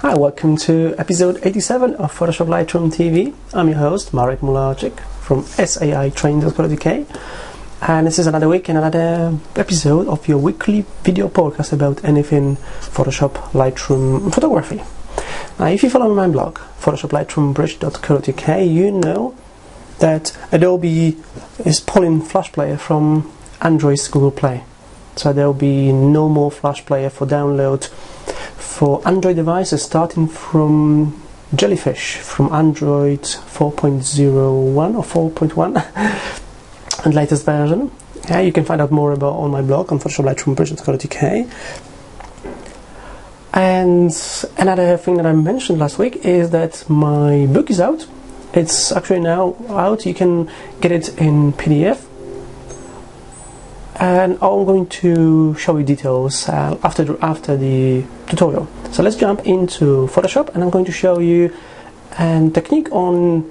Hi, welcome to episode 87 of Photoshop Lightroom TV. I'm your host, Marek Mularczyk from SAItraining.co.uk, and this is another week and another episode of your weekly video podcast about anything Photoshop, Lightroom, photography. Now, if you follow my blog, PhotoshopLightroomBridge.co.uk, you know that Adobe is pulling Flash Player from Android's Google Play. So there will be no more Flash Player for download for Android devices starting from Jellyfish, from Android 4.01 or 4.1 and latest version. Yeah, you can find out more about on my blog on PhotoshopLightroomBridge.co.uk. And another thing that I mentioned last week is that my book is out. It's actually now out. You can get it in PDF. And I'm going to show you details after the tutorial. So let's jump into Photoshop, and I'm going to show you a technique on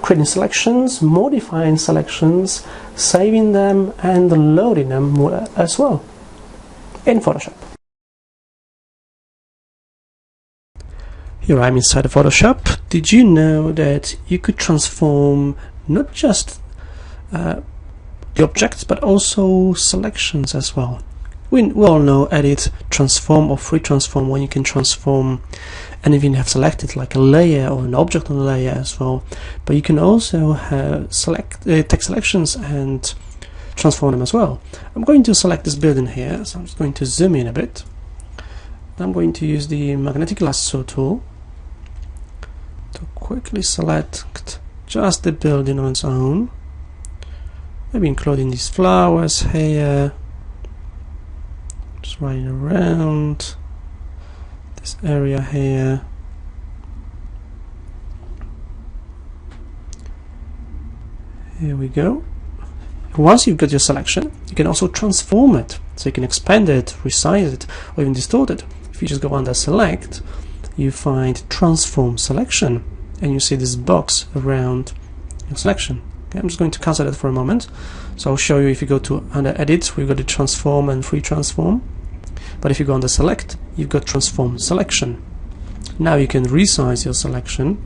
creating selections, modifying selections, saving them and loading them as well in Photoshop. Here I'm inside of Photoshop. Did you know that you could transform not just the objects, but also selections as well? We all know edit, transform or free transform, when you can transform anything you have selected, like a layer or an object on a layer as well. But you can also take selections and transform them as well. I'm going to select this building here, so I'm just going to zoom in a bit. I'm going to use the magnetic lasso tool to quickly select just the building on its own. Maybe including these flowers here, just running around this area here. Here we go. Once you've got your selection, you can also transform it. So you can expand it, resize it, or even distort it. If you just go under Select, you find Transform Selection, and you see this box around your selection. Okay, I'm just going to cancel that for a moment. So I'll show you, if you go to under Edit, we've got the Transform and Free Transform. But if you go under Select, you've got Transform Selection. Now you can resize your selection,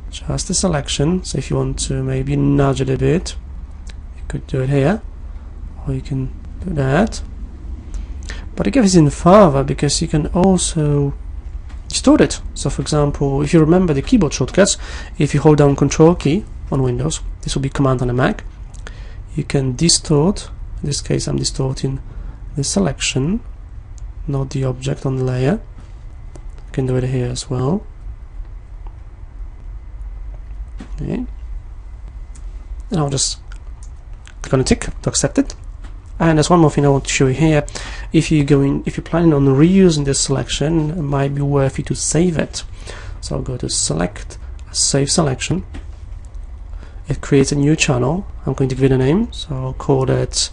just the selection. So if you want to maybe nudge it a bit, you could do it here, or you can do that. But it goes in further because you can also distort it. So for example, if you remember the keyboard shortcuts, if you hold down Control key on Windows, this will be Command on a Mac, you can distort. In this case I'm distorting the selection, not the object on the layer. You can do it here as well. Okay. And I'll just click on a tick to accept it. And there's one more thing I want to show you here. If you're planning on reusing this selection, it might be worth you to save it. So I'll go to Select, Save Selection. It creates a new channel. I'm going to give it a name, so I'll call it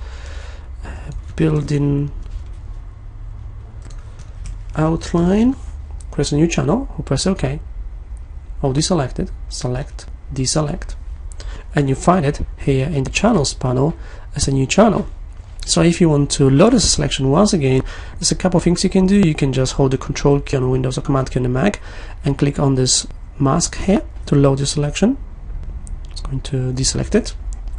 Building Outline. Create a new channel. I'll press OK. I'll deselect it. Select, deselect, and you find it here in the Channels panel as a new channel. So if you want to load a selection once again, there's a couple of things you can do. You can just hold the Control key on Windows or Command key on the Mac and click on this mask here to load your selection. It's going to deselect it.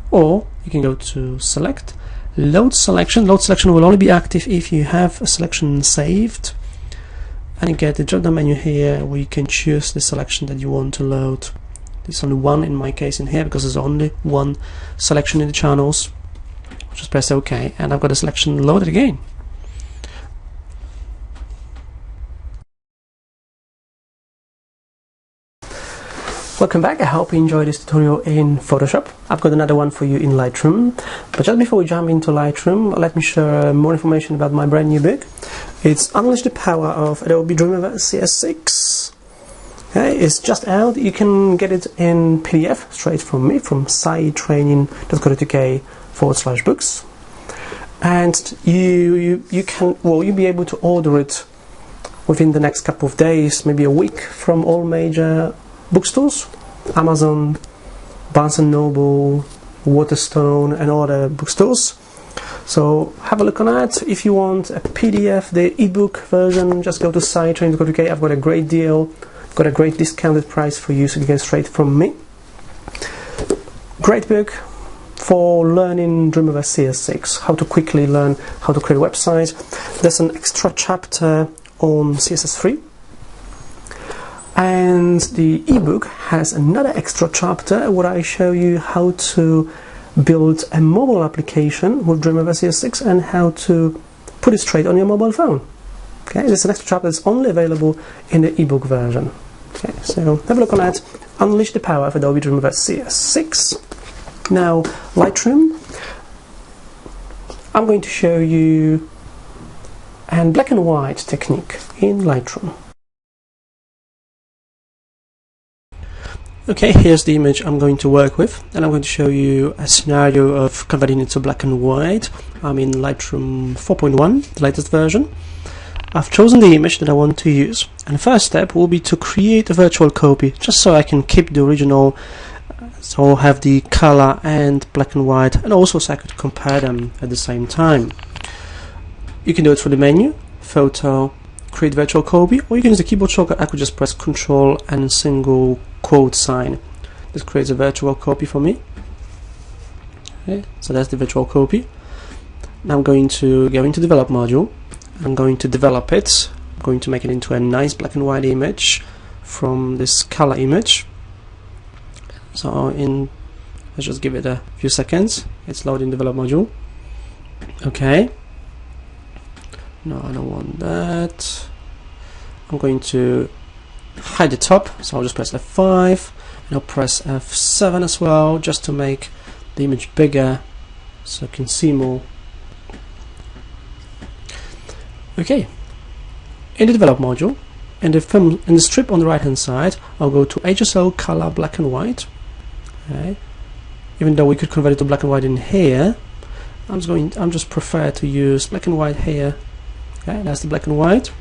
Or you can go to Select, Load Selection. Load Selection will only be active if you have a selection saved. And you get the drop-down menu here where you can choose the selection that you want to load. There's only one in my case in here because there's only one selection in the channels. Just press OK, and I've got a selection loaded again. Welcome back. I hope you enjoyed this tutorial in Photoshop. I've got another one for you in Lightroom. But just before we jump into Lightroom, let me share more information about my brand new book. It's Unleash the Power of Adobe Dreamweaver CS6. Okay, it's just out. You can get it in PDF straight from me, from SAItraining.co.uk/books. And you'll be able to order it within the next couple of days, maybe a week, from all major bookstores, Amazon, Barnes & Noble, Waterstone and other bookstores. So have a look on that. If you want a PDF, the ebook version, just go to sidetrain.co.uk. I've got a great deal, got a great discounted price for you, so you get it straight from me. Great book for learning Dreamweaver CS6, how to quickly learn how to create a website. There's an extra chapter on CSS3. And the ebook has another extra chapter where I show you how to build a mobile application with Dreamweaver CS6 and how to put it straight on your mobile phone. Okay, there's an extra chapter that's only available in the ebook version. Okay, so have a look on that. Unleash the power of Adobe Dreamweaver CS6. Now, Lightroom. I'm going to show you a black and white technique in Lightroom. Okay, here's the image I'm going to work with, and I'm going to show you a scenario of converting it to black and white. I'm in Lightroom 4.1, the latest version. I've chosen the image that I want to use, and the first step will be to create a virtual copy, just so I can keep the original, so I'll have the color and black and white, and also so I could compare them at the same time. You can do it through the menu, Photo, Create Virtual Copy, or you can use the keyboard shortcut. I could just press Control and a single quote sign. This creates a virtual copy for me. Okay, so that's the virtual copy. Now I'm going to go into Develop module. I'm going to develop it. I'm going to make it into a nice black and white image from this color image. So let's just give it a few seconds. It's loading Develop module. Okay. No, I don't want that. I'm going to hide the top, so I'll just press F5 and I'll press F7 as well, just to make the image bigger so I can see more. Okay, in the Develop module, in the strip on the right hand side, I'll go to HSL Color Black and White. Okay. Even though we could convert it to black and white in here, I'm just prefer to use black and white here. Okay, that's the black and white.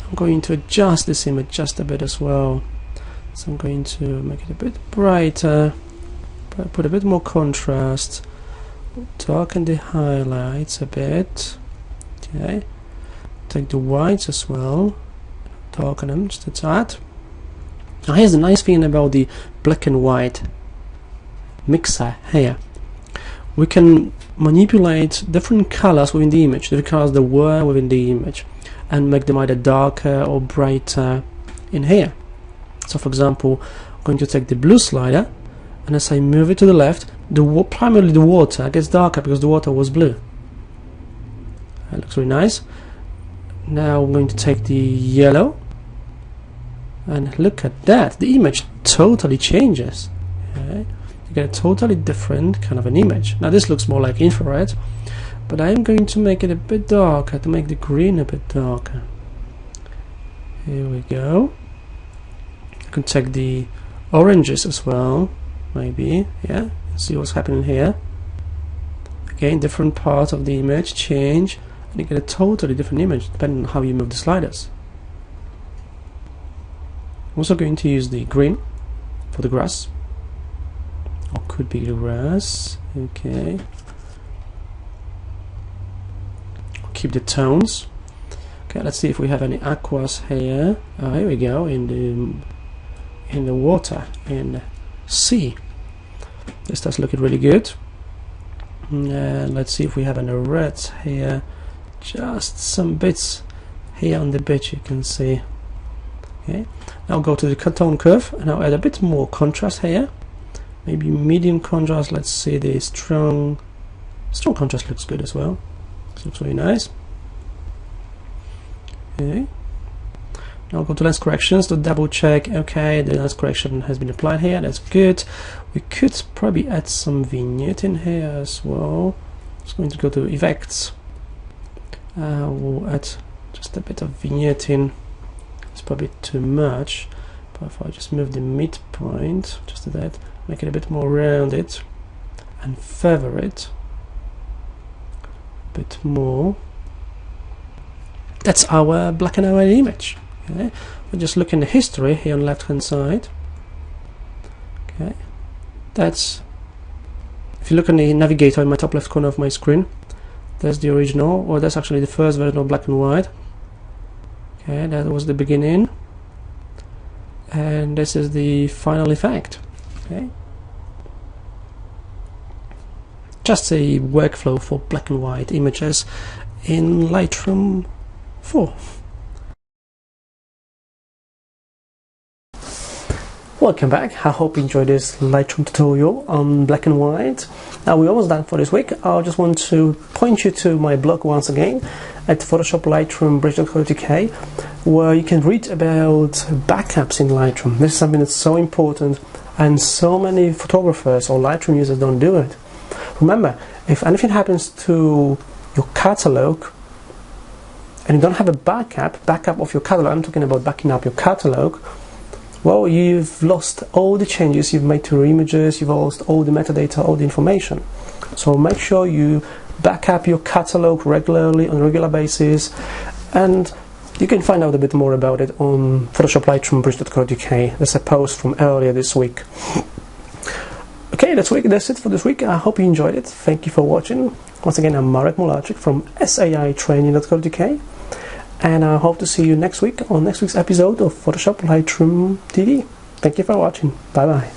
I'm going to adjust this image just a bit as well. So I'm going to make it a bit brighter, put a bit more contrast, darken the highlights a bit. Okay, take the whites as well, darken them just a tad. Now here's the nice thing about the black and white mixer here. We can manipulate different colors within the image, different colors that were within the image, and make them either darker or brighter in here. So for example, I'm going to take the blue slider, and as I move it to the left, primarily the water gets darker because the water was blue. That looks really nice. Now I'm going to take the yellow, and look at that, the image totally changes. Okay. You get a totally different kind of an image. Now this looks more like infrared, but I'm going to make it a bit darker, to make the green a bit darker. Here we go. I can take the oranges as well, maybe, yeah, see what's happening here. Again, different parts of the image change, and you get a totally different image depending on how you move the sliders. I'm also going to use the green for the grass. Or could be the grass. Okay. Keep the tones. Okay, let's see if we have any aquas here. Oh, here we go, in the water, in the sea. This starts looking really good. And let's see if we have any reds here. Just some bits here on the beach, you can see. Okay. Now go to the tone curve, and I'll add a bit more contrast here. Maybe medium contrast. Let's see, the strong contrast looks good as well. This looks really nice. Okay. Now go to lens corrections to double check. Okay, the lens correction has been applied here. That's good. We could probably add some vignette in here as well. Just going to go to effects. We'll add just a bit of vignette in. It's probably too much, but if I just move the midpoint just to that, make it a bit more rounded and feather it a bit more. That's our black and white image. Okay, we'll just look in the history here on the left hand side. Okay, that's, if If you look on the navigator in my top left corner of my screen, there's the original, or that's actually the first version of black and white. Okay, that was the beginning, and this is the final effect. Okay, just a workflow for black and white images in Lightroom 4. Welcome back. I hope you enjoyed this Lightroom tutorial on black and white. Now we're almost done for this week. I just want to point you to my blog once again at PhotoshopLightroomTV, where you can read about backups in Lightroom. This is something that's so important, and so many photographers or Lightroom users don't do it. Remember, if anything happens to your catalog and you don't have a backup of your catalog, I'm talking about backing up your catalog, well, you've lost all the changes you've made to your images, you've lost all the metadata, all the information. So make sure you back up your catalog regularly, on a regular basis, and you can find out a bit more about it on PhotoshopLightroomBridge.co.uk. There's a post from earlier this week. Okay, that's it for this week. I hope you enjoyed it. Thank you for watching. Once again, I'm Marek Mularczyk from SAItraining.co.uk. And I hope to see you next week on next week's episode of Photoshop Lightroom TV. Thank you for watching. Bye bye.